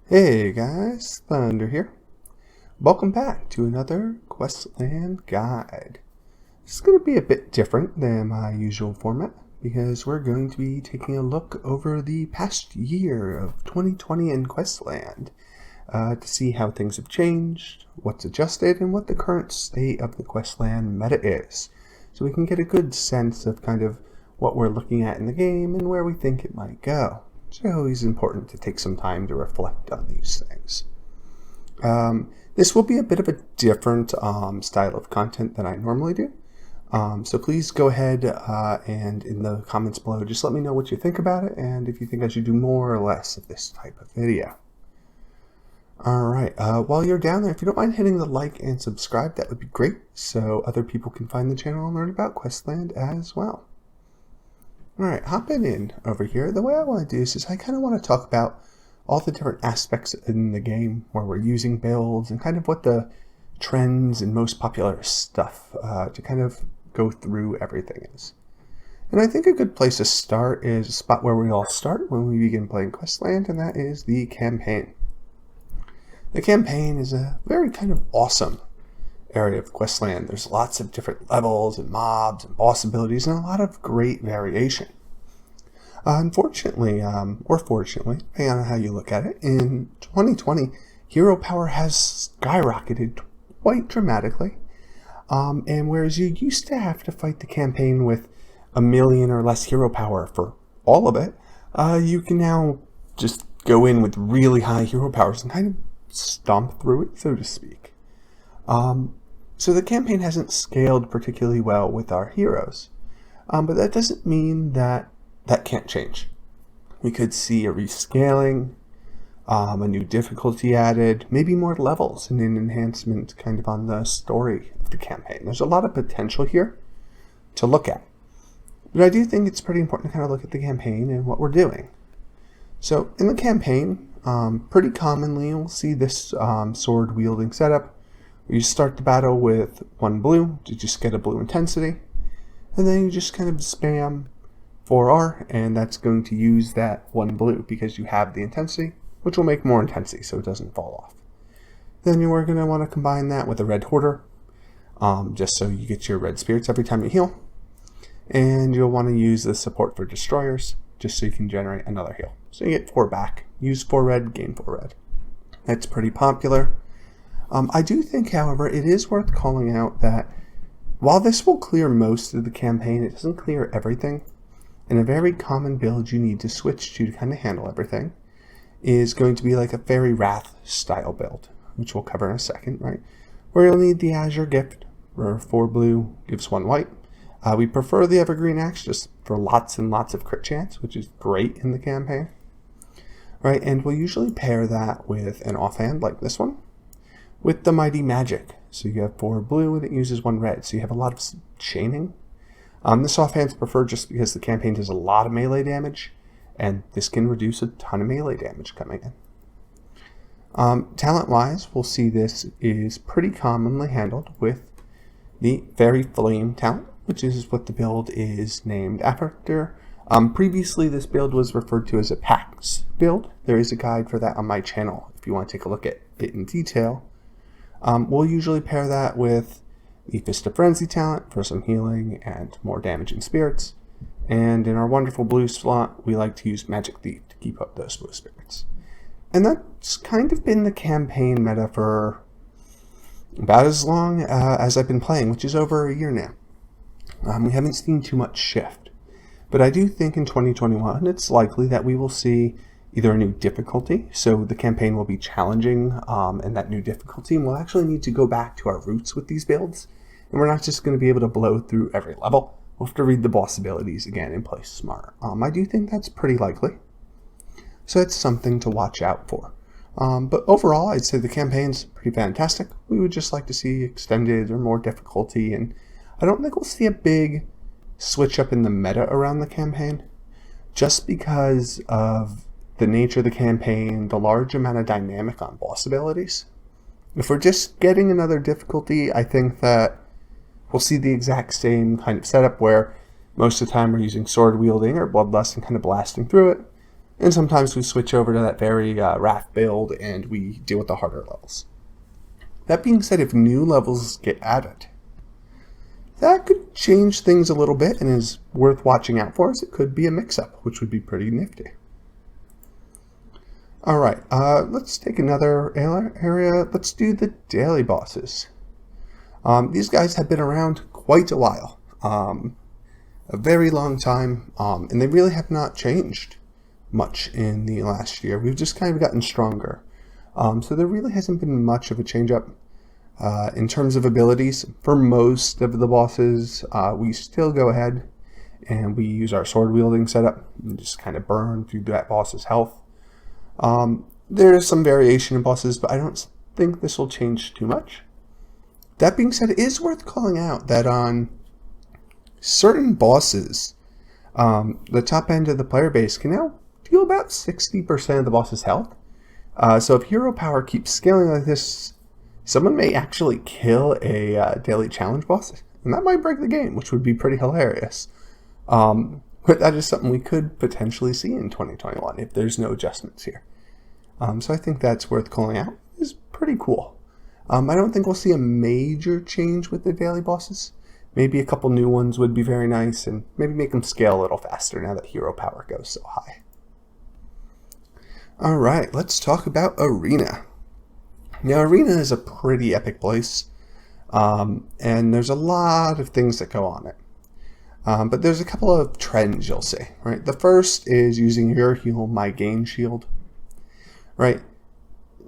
Hey guys, Thunder here. Welcome back to another Questland guide. This is going to be a bit different than my usual format because we're going to be taking a look over the past year of 2020 in Questland to see how things have changed, what's adjusted, and what the current state of the Questland meta is. So we can get a good sense of kind of what we're looking at in the game and where we think it might go. It's always important to take some time to reflect on these things. This will be a bit of a different style of content than I normally do. So please go ahead and in the comments below, just let me know what you think about it and if you think I should do more or less of this type of video. Alright, while you're down there, if you don't mind hitting the like and subscribe, that would be great, so other people can find the channel and learn about Questland as well. Alright, hopping in over here, the way I want to do this is I kind of want to talk about all the different aspects in the game where we're using builds and kind of what the trends and most popular stuff to kind of go through everything is. And I think a good place to start is a spot where we all start when we begin playing Questland, and that is the campaign. The campaign is a very kind of awesome area of Questland. There's lots of different levels and mobs and boss abilities and a lot of great variation. Unfortunately, or fortunately, depending on how you look at it, in 2020, hero power has skyrocketed quite dramatically. And whereas you used to have to fight the campaign with 1 million or less hero power for all of it, you can now just go in with really high hero powers and kind of stomp through it, so to speak. So the campaign hasn't scaled particularly well with our heroes, but that doesn't mean that can't change. We could see a rescaling, a new difficulty added, maybe more levels and an enhancement kind of on the story of the campaign. There's a lot of potential here to look at. But I do think it's pretty important to kind of look at the campaign and what we're doing. So in the campaign, pretty commonly you'll see this sword wielding setup. You start the battle with 1 blue to just get a blue intensity, and then you just kind of spam 4R, and that's going to use that 1 blue because you have the intensity, which will make more intensity so it doesn't fall off. Then you are going to want to combine that with a red hoarder, just so you get your red spirits every time you heal, and you'll want to use the support for destroyers just so you can generate another heal. So you get 4 back, use 4 red, gain 4 red. That's pretty popular. I do think, however, it is worth calling out that while this will clear most of the campaign, it doesn't clear everything. And a very common build you need to switch to kind of handle everything is going to be like a Fairy Wrath style build, which we'll cover in a second, right? Where you'll need the Azure Gift, where 4 blue gives 1 white. We prefer the Evergreen Axe just for lots and lots of crit chance, which is great in the campaign, right? And we'll usually pair that with an offhand like this one, with the Mighty Magic. So you have 4 blue and it uses 1 red. So you have a lot of chaining. This offhand's preferred just because the campaign does a lot of melee damage, and this can reduce a ton of melee damage coming in. Talent-wise, we'll see this is pretty commonly handled with the Fairy Flame talent, which is what the build is named after. Previously, this build was referred to as a PAX build. There is a guide for that on my channel if you want to take a look at it in detail. We'll usually pair that with the Fist of Frenzy talent for some healing and more damage in spirits. And in our wonderful blue slot, we like to use Magic Thief to keep up those blue spirits. And that's kind of been the campaign meta for about as long as I've been playing, which is over a year now. We haven't seen too much shift. But I do think in 2021, it's likely that we will see either a new difficulty, so the campaign will be challenging, and that new difficulty, and we'll actually need to go back to our roots with these builds, and we're not just going to be able to blow through every level. We'll have to read the boss abilities again and play smart. I do think that's pretty likely, so it's something to watch out for. But overall, I'd say the campaign's pretty fantastic. We would just like to see extended or more difficulty, and I don't think we'll see a big switch up in the meta around the campaign, just because of the nature of the campaign, the large amount of dynamic on boss abilities. If we're just getting another difficulty, I think that we'll see the exact same kind of setup where most of the time we're using sword wielding or bloodlust and kind of blasting through it. And sometimes we switch over to that very raft build and we deal with the harder levels. That being said, if new levels get added, that could change things a little bit and is worth watching out for, as it could be a mix-up, which would be pretty nifty. Alright, let's take another area. Let's do the daily bosses. These guys have been around quite a while, a very long time, and they really have not changed much in the last year. We've just kind of gotten stronger. So there really hasn't been much of a change up in terms of abilities. For most of the bosses, we still go ahead and we use our sword wielding setup and just kind of burn through that boss's health. There's some variation in bosses, but I don't think this will change too much. That being said, it is worth calling out that on certain bosses, the top end of the player base can now deal about 60% of the boss's health. So if hero power keeps scaling like this, someone may actually kill a daily challenge boss, and that might break the game, which would be pretty hilarious. But that is something we could potentially see in 2021 if there's no adjustments here. So I think that's worth calling out. It's pretty cool. I don't think we'll see a major change with the daily bosses. Maybe a couple new ones would be very nice, and maybe make them scale a little faster now that hero power goes so high. Alright, let's talk about Arena. Now, Arena is a pretty epic place, and there's a lot of things that go on it. But there's a couple of trends you'll see, right? The first is using your heal, my gain shield, right?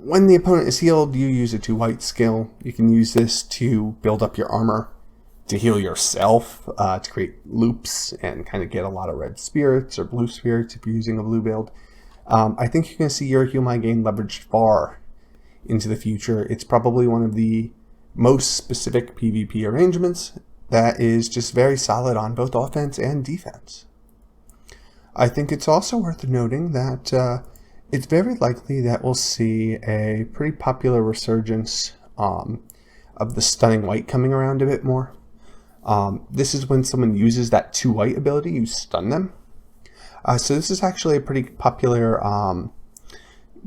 When the opponent is healed, you use a 2 white skill. You can use this to build up your armor, to heal yourself, to create loops and kind of get a lot of red spirits or blue spirits if you're using a blue build. I think you're going to see your heal, my gain leveraged far into the future. It's probably one of the most specific PvP arrangements that is just very solid on both offense and defense. I think it's also worth noting that it's very likely that we'll see a pretty popular resurgence of the stunning white coming around a bit more. This is when someone uses that 2 white ability, you stun them. So this is actually a pretty popular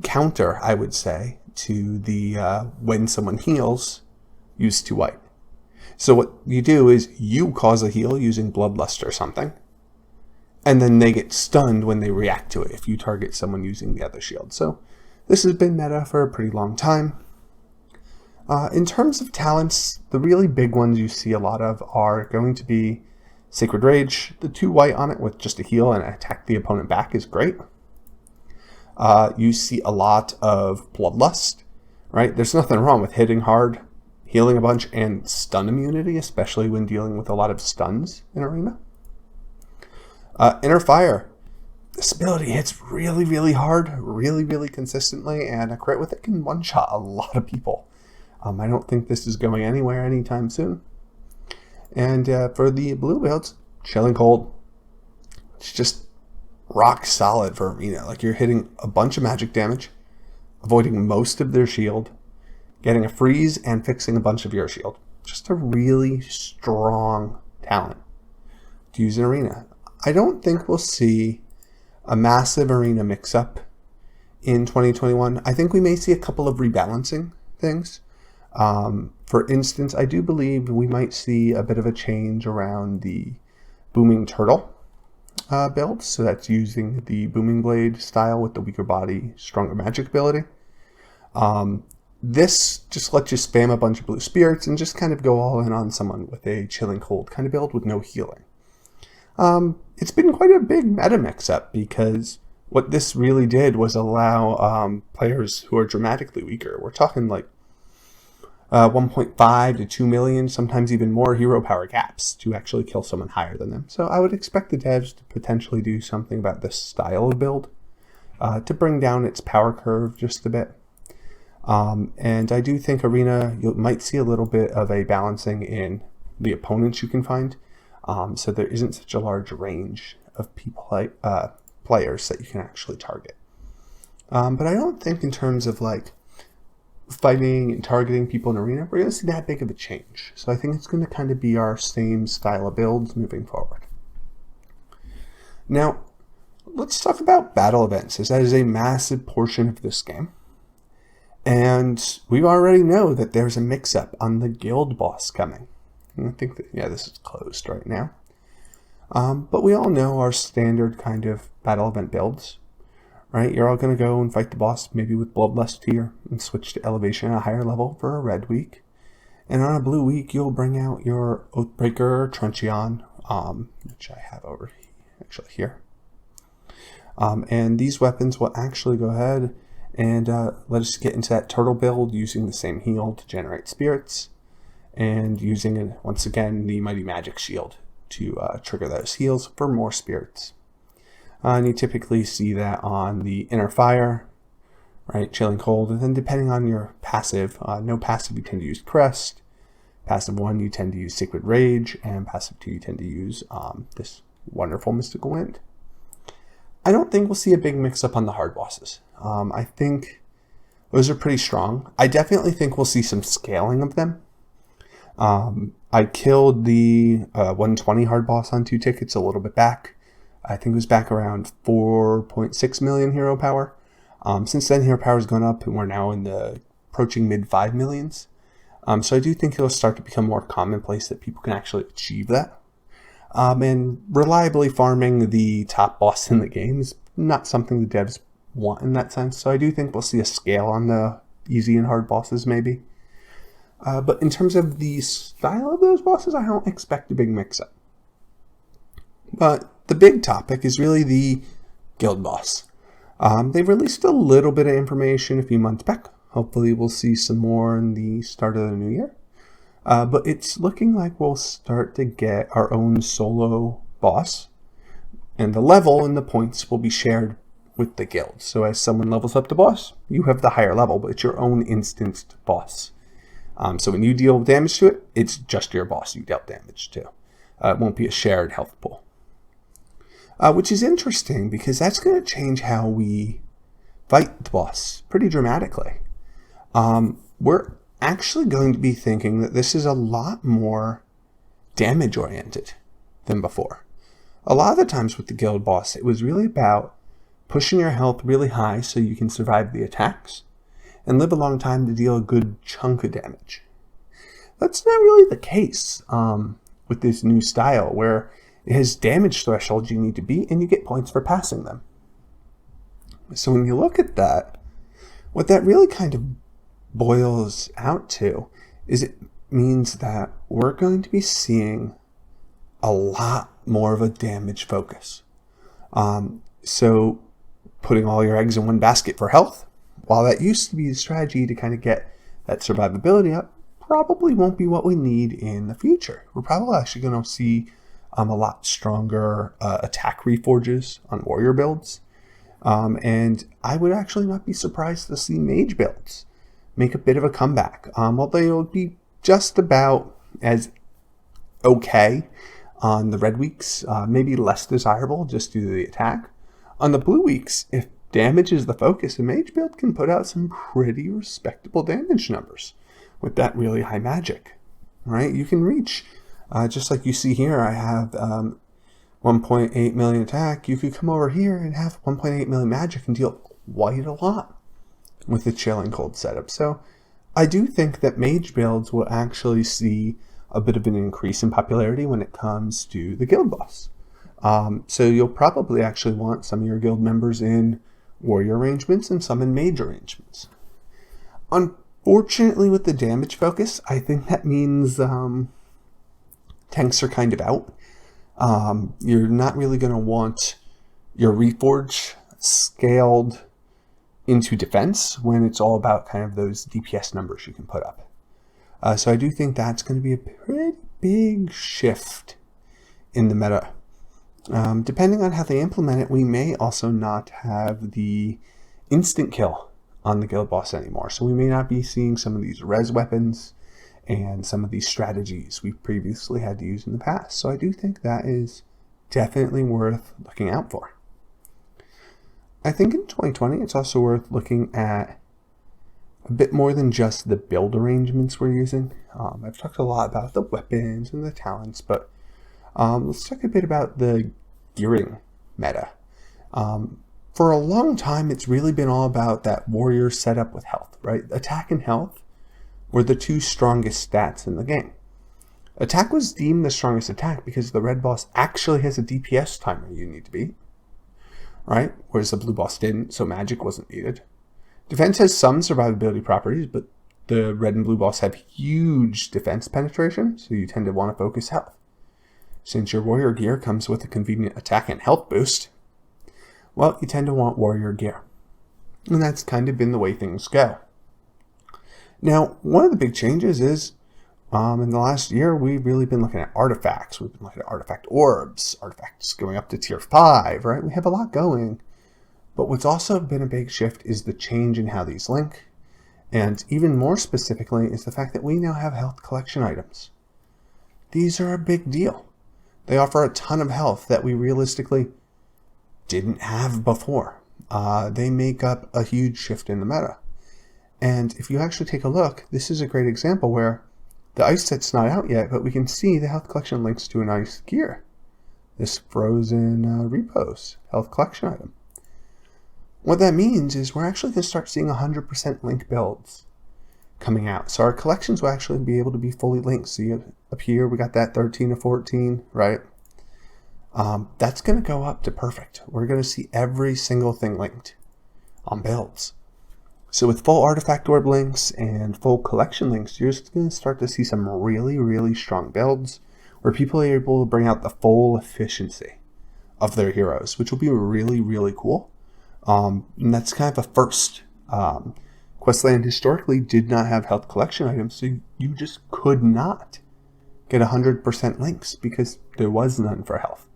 counter, I would say, to the when someone heals, use 2 white. So what you do is you cause a heal using Bloodlust or something, and then they get stunned when they react to it if you target someone using the other shield. So this has been meta for a pretty long time. In terms of talents, the really big ones you see a lot of are going to be Sacred Rage. The 2 white on it with just a heal and attack the opponent back is great. You see a lot of Bloodlust, right? There's nothing wrong with hitting hard, healing a bunch, and stun immunity, especially when dealing with a lot of stuns in Arena. Inner Fire. This ability hits really, really hard, really, really consistently, and a crit with it can one-shot a lot of people. I don't think this is going anywhere anytime soon. And for the blue builds, Chilling Cold. It's just rock solid for Arena. Like, you're hitting a bunch of magic damage, avoiding most of their shield, getting a freeze, and fixing a bunch of your shield. Just a really strong talent to use in Arena. I don't think we'll see a massive Arena mix-up in 2021. I think we may see a couple of rebalancing things. For instance, I do believe we might see a bit of a change around the Booming Turtle build. So that's using the Booming Blade style with the weaker body, stronger magic ability. This just lets you spam a bunch of blue spirits and just kind of go all in on someone with a Chilling Cold kind of build with no healing. It's been quite a big meta mix-up because what this really did was allow players who are dramatically weaker, we're talking like 1.5 to 2 million, sometimes even more hero power gaps to actually kill someone higher than them. So I would expect the devs to potentially do something about this style of build to bring down its power curve just a bit. And I do think Arena, you might see a little bit of a balancing in the opponents you can find. So there isn't such a large range of people players that you can actually target. But I don't think in terms of like fighting and targeting people in Arena, we're going to see that big of a change. So I think it's going to kind of be our same style of builds moving forward. Now, let's talk about battle events, as that is a massive portion of this game. And we already know that there's a mix-up on the guild boss coming. And I think that, yeah, this is closed right now. But we all know our standard kind of battle event builds, right? You're all going to go and fight the boss, maybe with Bloodlust here, and switch to Elevation at a higher level for a red week. And on a blue week, you'll bring out your Oathbreaker Truncheon, which I have over here. And these weapons will actually go ahead and let us get into that turtle build using the same heal to generate spirits, and using, once again, the Mighty Magic Shield to trigger those heals for more spirits. And you typically see that on the Inner Fire, right, Chilling Cold, and then depending on your passive, no passive you tend to use Crest, passive 1 you tend to use Sacred Rage, and passive 2 you tend to use this wonderful Mystical Wind. I don't think we'll see a big mix-up on the hard bosses. I think those are pretty strong. I definitely think we'll see some scaling of them. I killed the 120 hard boss on 2 tickets a little bit back. I think it was back around 4.6 million hero power. Since then, hero power has gone up, and we're now in the approaching mid 5 millions. So I do think it'll start to become more commonplace that people can actually achieve that. And reliably farming the top boss in the game is not something the devs want in that sense. So I do think we'll see a scale on the easy and hard bosses maybe. But in terms of the style of those bosses, I don't expect a big mix-up. But the big topic is really the guild boss. They released a little bit of information a few months back. Hopefully we'll see some more in the start of the new year. But it's looking like we'll start to get our own solo boss. And the level and the points will be shared with the guild. So as someone levels up the boss, you have the higher level, but it's your own instanced boss. So when you deal damage to it, it's just your boss you dealt damage to. It won't be a shared health pool. Which is interesting because that's going to change how we fight the boss pretty dramatically. We're actually going to be thinking that this is a lot more damage oriented than before. A lot of the times with the guild boss, it was really about pushing your health really high so you can survive the attacks and live a long time to deal a good chunk of damage. That's not really the case with this new style, where it has damage thresholds you need to beat and you get points for passing them. So when you look at that, what that really kind of boils out to is it means that we're going to be seeing a lot more of a damage focus. So putting all your eggs in one basket for health, while that used to be the strategy to kind of get that survivability up, probably won't be what we need in the future. We're probably actually going to see a lot stronger attack reforges on warrior builds. And I would actually not be surprised to see mage builds make a bit of a comeback. Although they'll be just about as okay on the red weeks, maybe less desirable just due to the attack. On the blue weeks, if damage is the focus, a mage build can put out some pretty respectable damage numbers with that really high magic, right? You can reach, just like you see here, I have 1.8 million attack. You could come over here and have 1.8 million magic and deal quite a lot with the Chilling Cold setup. So I do think that mage builds will actually see a bit of an increase in popularity when it comes to the guild boss. So you'll probably actually want some of your guild members in warrior arrangements and some in mage arrangements. Unfortunately, with the damage focus, I think that means tanks are kind of out. You're not really going to want your reforge scaled into defense when it's all about kind of those DPS numbers you can put up. So I do think that's going to be a pretty big shift in the meta. Depending on how they implement it, we may also not have the instant kill on the guild boss anymore. So we may not be seeing some of these res weapons and some of these strategies we've previously had to use in the past. So I do think that is definitely worth looking out for. I think in 2020, it's also worth looking at a bit more than just the build arrangements we're using. I've talked a lot about the weapons and the talents, but let's talk a bit about the gearing meta. For a long time, it's really been all about that warrior setup with health, right? Attack and health were the two strongest stats in the game. Attack was deemed the strongest attack because the red boss actually has a DPS timer you need to beat, right? Whereas the blue boss didn't, so magic wasn't needed. Defense has some survivability properties, but the red and blue boss have huge defense penetration, so you tend to want to focus health. Since your warrior gear comes with a convenient attack and health boost, well, you tend to want warrior gear. And that's kind of been the way things go. Now, one of the big changes is, in the last year, we've really been looking at artifacts. We've been looking at artifact orbs, artifacts going up to tier 5, right? We have a lot going. But what's also been a big shift is the change in how these link. And even more specifically is the fact that we now have health collection items. These are a big deal. They offer a ton of health that we realistically didn't have before. They make up a huge shift in the meta. And if you actually take a look, this is a great example where the ice set's not out yet, but we can see the health collection links to an ice gear. This frozen repos health collection item. What that means is we're actually going to start seeing 100% link builds coming out. So our collections will actually be able to be fully linked. See up here, we got that 13 to 14, right? That's going to go up to perfect. We're going to see every single thing linked on builds. So with full artifact orb links and full collection links, you're just going to start to see some really, really strong builds where people are able to bring out the full efficiency of their heroes, which will be really, really cool. And that's kind of a first. Questland historically did not have health collection items, so you just could not get 100% links because there was none for health.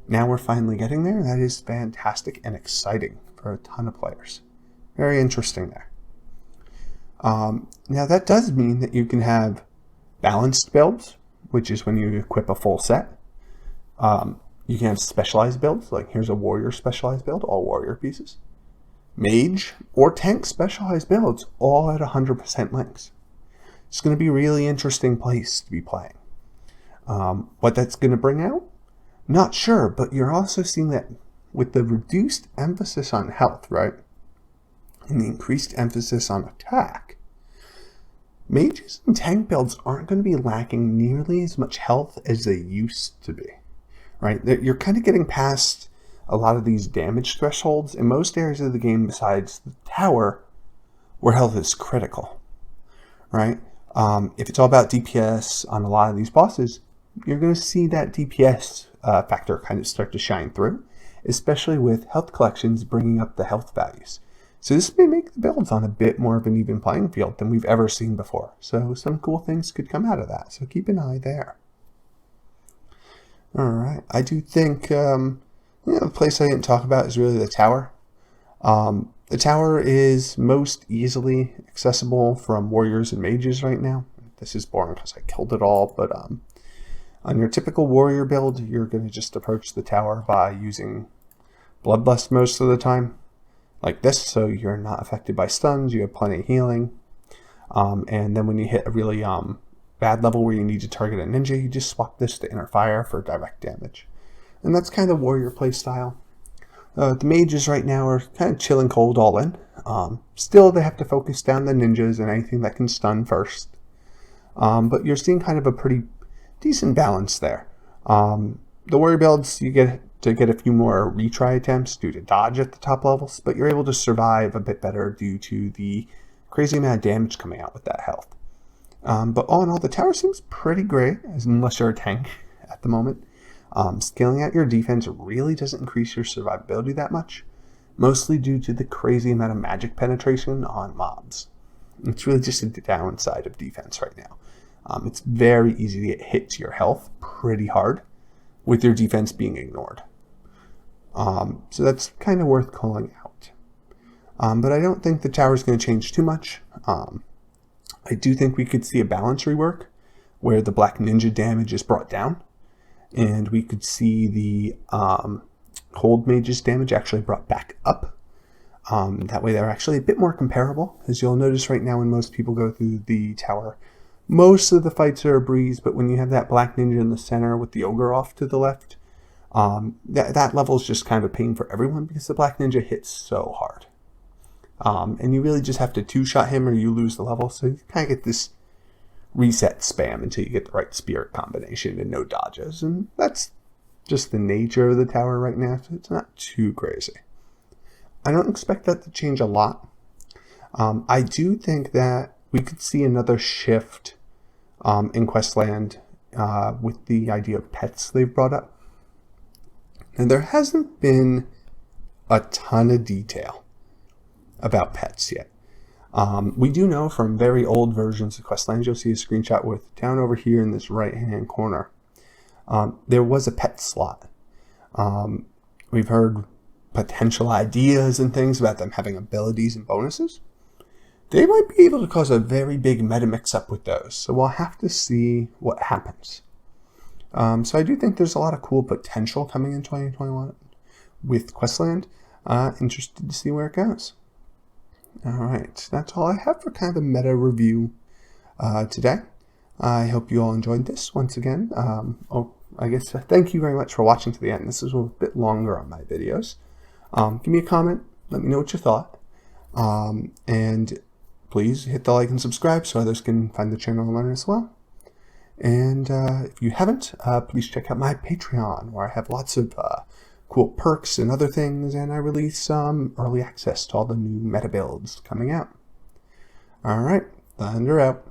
Now we're finally getting there. That is fantastic and exciting for a ton of players. Very interesting there. Now that does mean that you can have balanced builds, which is when you equip a full set. You can have specialized builds, like here's a warrior specialized build, all warrior pieces. Mage or tank specialized builds, all at 100% links. It's going to be a really interesting place to be playing. What that's going to bring out? Not sure, but you're also seeing that with the reduced emphasis on health, right? And the increased emphasis on attack, mages and tank builds aren't going to be lacking nearly as much health as they used to be, right? You're kind of getting past a lot of these damage thresholds in most areas of the game besides the tower where health is critical, right? If it's all about DPS on a lot of these bosses, you're going to see that DPS factor kind of start to shine through, especially with health collections bringing up the health values. So this may make the builds on a bit more of an even playing field than we've ever seen before. So some cool things could come out of that. So keep an eye there. All right. I do think the place I didn't talk about is really the tower. The tower is most easily accessible from warriors and mages right now. This is boring because I killed it all, but on your typical warrior build, you're going to just approach the tower by using Bloodlust most of the time, like this, so you're not affected by stuns, you have plenty of healing. And then when you hit a really bad level where you need to target a ninja, you just swap this to Inner Fire for direct damage. And that's kind of warrior playstyle. The mages right now are kind of chilling cold all in. Still, they have to focus down the ninjas and anything that can stun first. But you're seeing kind of a pretty decent balance there. The warrior builds, you get to get a few more retry attempts due to dodge at the top levels, but you're able to survive a bit better due to the crazy amount of damage coming out with that health. But all in all, the tower seems pretty great, unless you're a tank at the moment. Scaling out your defense really doesn't increase your survivability that much, mostly due to the crazy amount of magic penetration on mobs. It's really just the downside of defense right now. It's very easy to get hit to your health pretty hard with your defense being ignored. So that's kind of worth calling out. But I don't think the tower is going to change too much. I do think we could see a balance rework where the Black Ninja damage is brought down, and we could see the Cold Mage's damage actually brought back up. That way they're actually a bit more comparable. As you'll notice right now when most people go through the tower, most of the fights are a breeze, but when you have that Black Ninja in the center with the Ogre off to the left, That level is just kind of a pain for everyone because the Black Ninja hits so hard. And you really just have to two-shot him or you lose the level. So you kind of get this reset spam until you get the right spirit combination and no dodges. And that's just the nature of the tower right now, so it's not too crazy. I don't expect that to change a lot. I do think that we could see another shift in Questland with the idea of pets they've brought up. And there hasn't been a ton of detail about pets yet. We do know from very old versions of Questland, you'll see a screenshot with down over here in this right-hand corner, there was a pet slot. We've heard potential ideas and things about them having abilities and bonuses. They might be able to cause a very big meta mix-up with those, so we'll have to see what happens. So I do think there's a lot of cool potential coming in 2021 with Questland. Interested to see where it goes. Alright, that's all I have for kind of a meta review today. I hope you all enjoyed this once again. I guess thank you very much for watching to the end. This is a bit longer on my videos. Give me a comment. Let me know what you thought. And please hit the like and subscribe so others can find the channel and learn as well. And if you haven't, please check out my Patreon, where I have lots of cool perks and other things, and I release early access to all the new meta builds coming out. Alright, Thunder out.